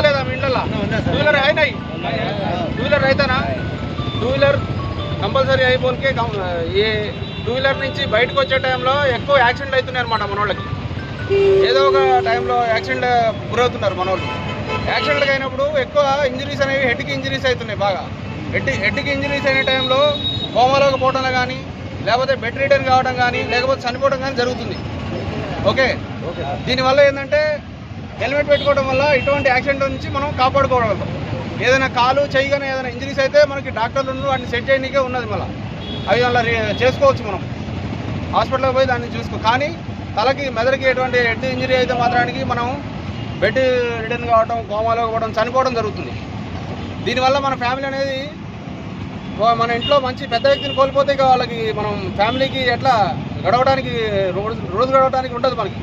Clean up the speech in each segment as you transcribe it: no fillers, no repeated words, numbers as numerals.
లేదా మీ ఇంట్లో? Two wheeler है नहीं? टू व्हीलर रहता ना? टू व्हीलर కంపల్సరీ అయిపోతే ఈ టూ వీలర్ నుంచి బయటకు వచ్చే టైంలో ఎక్కువ యాక్సిడెంట్లు అవుతున్నాయి అనమాట మన వాళ్ళకి. ఏదో ఒక టైంలో యాక్సిడెంట్ గురవుతున్నారు మన వాళ్ళు. యాక్సిడెంట్కి అయినప్పుడు ఎక్కువ ఇంజరీస్ అనేవి హెడ్కి ఇంజరీస్ అవుతున్నాయి బాగా. హెడ్కి ఇంజరీస్ అయిన టైంలో కోమాలోకి పోవడంలో కానీ, లేకపోతే బెడ్ రిటర్న్ కావడం కానీ, లేకపోతే చనిపోవడం కానీ జరుగుతుంది. ఓకే, దీనివల్ల ఏంటంటే హెల్మెట్ పెట్టుకోవడం వల్ల ఇటువంటి యాక్సిడెంట్ నుంచి మనం కాపాడుకోగలుగుతాం. ఏదైనా కాలు చెయ్యి కానీ ఏదైనా ఇంజరీస్ అయితే మనకి డాక్టర్లు వాటిని సెట్ చేయడానికే ఉన్నది. మళ్ళీ అవి అలా చేసుకోవచ్చు, మనం హాస్పిటల్కి పోయి దాన్ని చూసుకో. కానీ తలకి మెదడుకి ఎటువంటి హెడ్ ఇంజరీ అయితే మాత్రానికి మనం బెడ్ రిటర్న్ కావడం, కోమాలో పోవడం, చనిపోవడం జరుగుతుంది. దీనివల్ల మన ఫ్యామిలీ అనేది మన ఇంట్లో మంచి పెద్ద వ్యక్తిని కోల్పోతే ఇక వాళ్ళకి మనం ఫ్యామిలీకి ఎట్లా గడవడానికి రోజు గడవడానికి ఉంటుంది. మనకి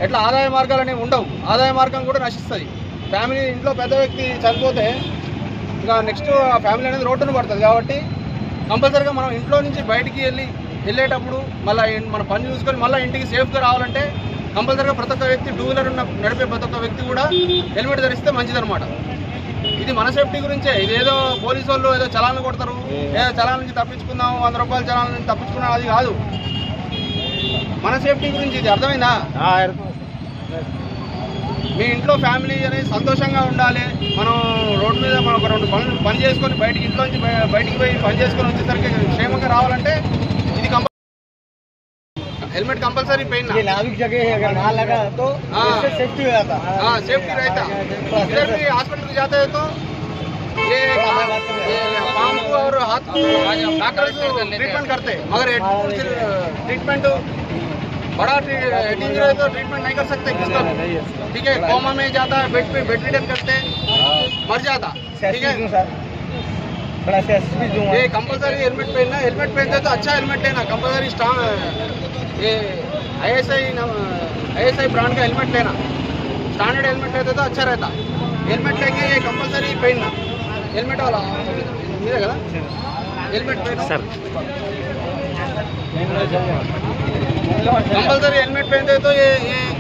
ఎట్లా ఆదాయ మార్గాలు అనేవి ఉండవు, ఆదాయ మార్గం కూడా నశిస్తుంది. ఫ్యామిలీ ఇంట్లో పెద్ద వ్యక్తి చనిపోతే ఇంకా నెక్స్ట్ ఆ ఫ్యామిలీ అనేది రోడ్డున పడుతుంది. కాబట్టి కంపల్సరీగా మనం ఇంట్లో నుంచి బయటికి వెళ్ళేటప్పుడు మళ్ళీ మన పని చూసుకొని మళ్ళీ ఇంటికి సేఫ్గా రావాలంటే కంపల్సరీగా ప్రతి ఒక్క వ్యక్తి టూ వీలర్ నడిపే ప్రతి ఒక్క వ్యక్తి కూడా హెల్మెట్ ధరిస్తే మంచిదన్నమాట. ఇది మన సేఫ్టీ గురించే. ఇదేదో పోలీసు వాళ్ళు ఏదో చలాన్లు కొడతారు, ఏదో చలాన్ నుంచి తప్పించుకుందాం, 100 రూపాయల చలాన్ నుంచి తప్పించుకున్నాం, అది కాదు. మన సేఫ్టీ గురించి ఇది అర్థమైందా? మీ ఇంట్లో ఫ్యామిలీ అనేది సంతోషంగా ఉండాలి. మనం రోడ్డు మీద మనం ఒక 2 పని చేసుకొని ఇంట్లో నుంచి బయటికి పోయి పని చేసుకొని వచ్చేసరికి క్షేమంగా రావాలంటే ఇది हेलमेट कंपलसरी पहनना। ये नाजुक जगह है, अगर ना लगा तो इससे सेफ्टी हो जाता। हाँ, सेफ्टी रहता। इधर भी हॉस्पिटल में जाते हैं तो ये पाम को और हाथ को डॉक्टर ट्रीटमेंट करते हैं, मगर ट्रीटमेंट बड़ा हेड इंजरी है तो ट्रीटमेंट नहीं कर सकते किसका, ठीक है। कोमा में जाता है, बेड पे बेड रिटर्न करते हैं, मर जाता, ठीक है। ये कंपलसरी हेलमेट पहनना। हेलमेट पहनते तो अच्छा हेलमेट लेना, कंपलसरी स्ट्रांग ये ISI ब्रांड का हेलमेट लेना। स्टैंडर्ड हेलमेट लेते तो अच्छा रहता। हेलमेट लेके ये कंपलसरी पहनना। हेलमेट वाला మీరే కదా हेलमेट पहनो सर। कंपलसरी हेलमेट पहनते तो ये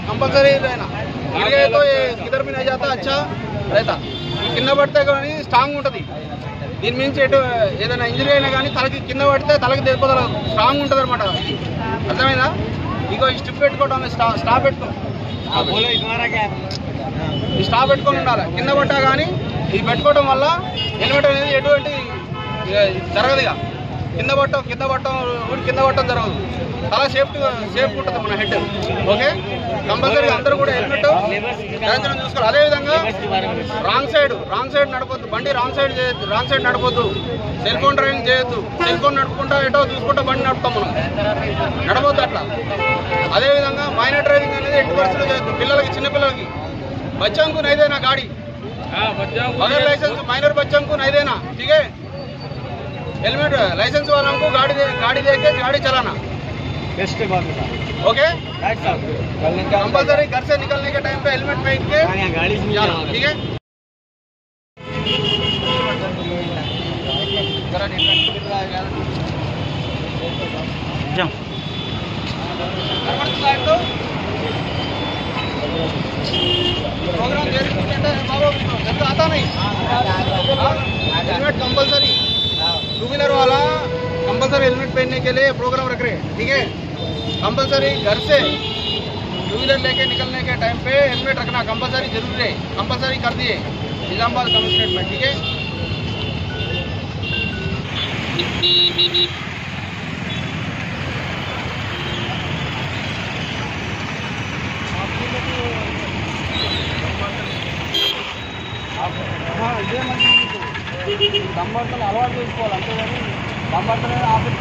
कंपलसरी रहना। गिर गए तो ये किधर भी नहीं जाता, अच्छा रहता। కింద పడితే కానీ స్ట్రాంగ్ ఉంటుంది। దీని మించి ఎటు ఏదైనా ఇంజరీ అయినా కానీ తలకి కింద పడితే తలకి దెబ్బతల స్ట్రాంగ్ ఉంటుంది అనమాట। అర్థమైందా? ఇగో ఈ స్టిప్ పెట్టుకోవడం, స్టాప్ పెట్టుకో, ఈ స్టాప్ పెట్టుకొని ఉండాలి। కింద పడ్డా కానీ ఇది పెట్టుకోవడం వల్ల హెల్మెట్ అనేది ఎటువంటి జరగదు। ఇక కింద పట్టడం జరగదు। చాలా సేఫ్ ఉంటుంది మన హెడ్। ఓకే, కంపల్సరీ అందరూ కూడా హెల్మెట్ ధరించడం చూసుకోవాలి। అదేవిధంగా రాంగ్ సైడ్ నడపొద్దు, బండి రాంగ్ సైడ్ నడపొద్దు। సెల్ ఫోన్ డ్రైవింగ్ చేయొద్దు। సెల్ ఫోన్ నడుపుకుంటా ఎటో చూసుకుంటా బండి నడుపుతాం మనం, నడవద్దు అట్లా। అదేవిధంగా మైనర్ డ్రైవింగ్ అనేది ఎట్టి పరిస్థితుల్లో చేయొద్దు। పిల్లలకి, చిన్నపిల్లలకి, బच्चों नहीं देना गाड़ी, बगैर लाइसेंस माइनर बच्चों को नहीं देना, ठीक है। हेलमेट लाइसेंस वालों को गाड़ी देके गाड़ी चलाना। ओके, कंपल्सरी घर से निकलने के टाइम पे हेलमेट पहन के जाना, ठीक है। प्रोग्राम बाबा आता नहीं, हेलमेट कंपल्सरी। टू व्हीलर वाला कंपल्सरी हेलमेट पहनने के लिए प्रोग्राम रख रहे हैं, ठीक है। कंपल्सरी घर से टू व्हीलर लेके निकलने के टाइम पे हेलमेट रखना कंपल्सरी जरूरी है। कंपल्सरी कर दिए निजामाबाद कमिश्नरेट में, ठीक है। దమ్బర్తలు అలవాటు చేసుకోవాలి, అంతేగాని దమ్బర్తలు ఆఫీస్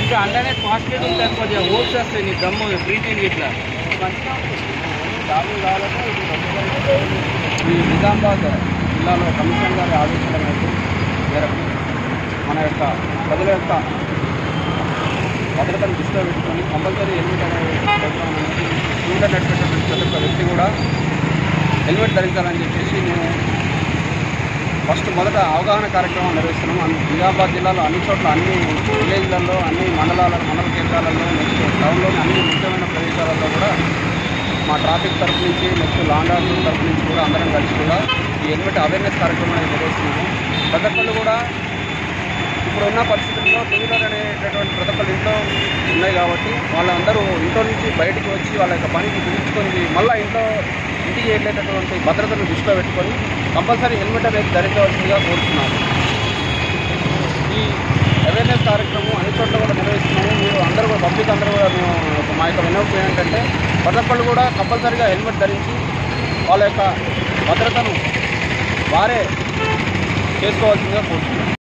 ఇంకా అండనే ఫాస్ట్గా ఉంటుంది, కొంచెం ఓట్స్ వస్తాయి నీ దమ్ము బ్రీతింగ్ ఇట్లా ఈ నిజామాబాద్ జిల్లాలో కమిషనర్ గారి ఆదేశాల మేరకు మన యొక్క ప్రజల యొక్క భద్రతను దృష్టిలో పెట్టుకొని కంపల్సరీ హెల్మెట్ అనేది టూ వీలర్ నడిపేటటువంటి ప్రతి ఒక్క వ్యక్తి కూడా హెల్మెట్ ధరించాలని చెప్పేసి మేము మొదట అవగాహన కార్యక్రమం నిర్వహిస్తున్నాము. నిజామాబాద్ జిల్లాలో అన్ని చోట్ల, అన్ని విలేజ్లలో, అన్ని మండల కేంద్రాలలో, నెక్స్ట్ టౌన్లోని అన్ని ముఖ్యమైన ప్రదేశాలలో కూడా మా ట్రాఫిక్ తరఫు నుంచి, నెక్స్ట్ లా అండ్ ఆర్డర్ తరఫు నుంచి కూడా అందరం కలిసి కూడా ఈ హెల్మెట్ అవేర్నెస్ కార్యక్రమాన్ని నిర్వహిస్తున్నాము. ప్రతి ఒక్కళ్ళు కూడా ఇప్పుడున్న పరిస్థితుల్లో టూ వీలర్ అనేటటువంటి ప్రతి ఒక్కళ్ళు ఇంట్లో ఉన్నాయి కాబట్టి వాళ్ళందరూ ఇంట్లో నుంచి బయటికి వచ్చి వాళ్ళ యొక్క పనికి పిలుచుకొని మళ్ళీ ఇంటికి వెళ్ళేటటువంటి భద్రతను దృష్టిలో పెట్టుకొని కంపల్సరీ హెల్మెట్ అనేది ధరించవలసిందిగా కోరుతున్నాము. ఈ అవేర్నెస్ కార్యక్రమం అన్ని చోట్ల కూడా నిర్వహిస్తున్నాము. మీరు అందరూ కూడా, పబ్లిక్ అందరూ కూడా మా యొక్క విన్నపం ఏంటంటే ప్రతి ఒక్కళ్ళు కూడా కంపల్సరీగా హెల్మెట్ ధరించి వాళ్ళ యొక్క భద్రతను వారే చేసుకోవాల్సిందిగా కోరుతున్నాము.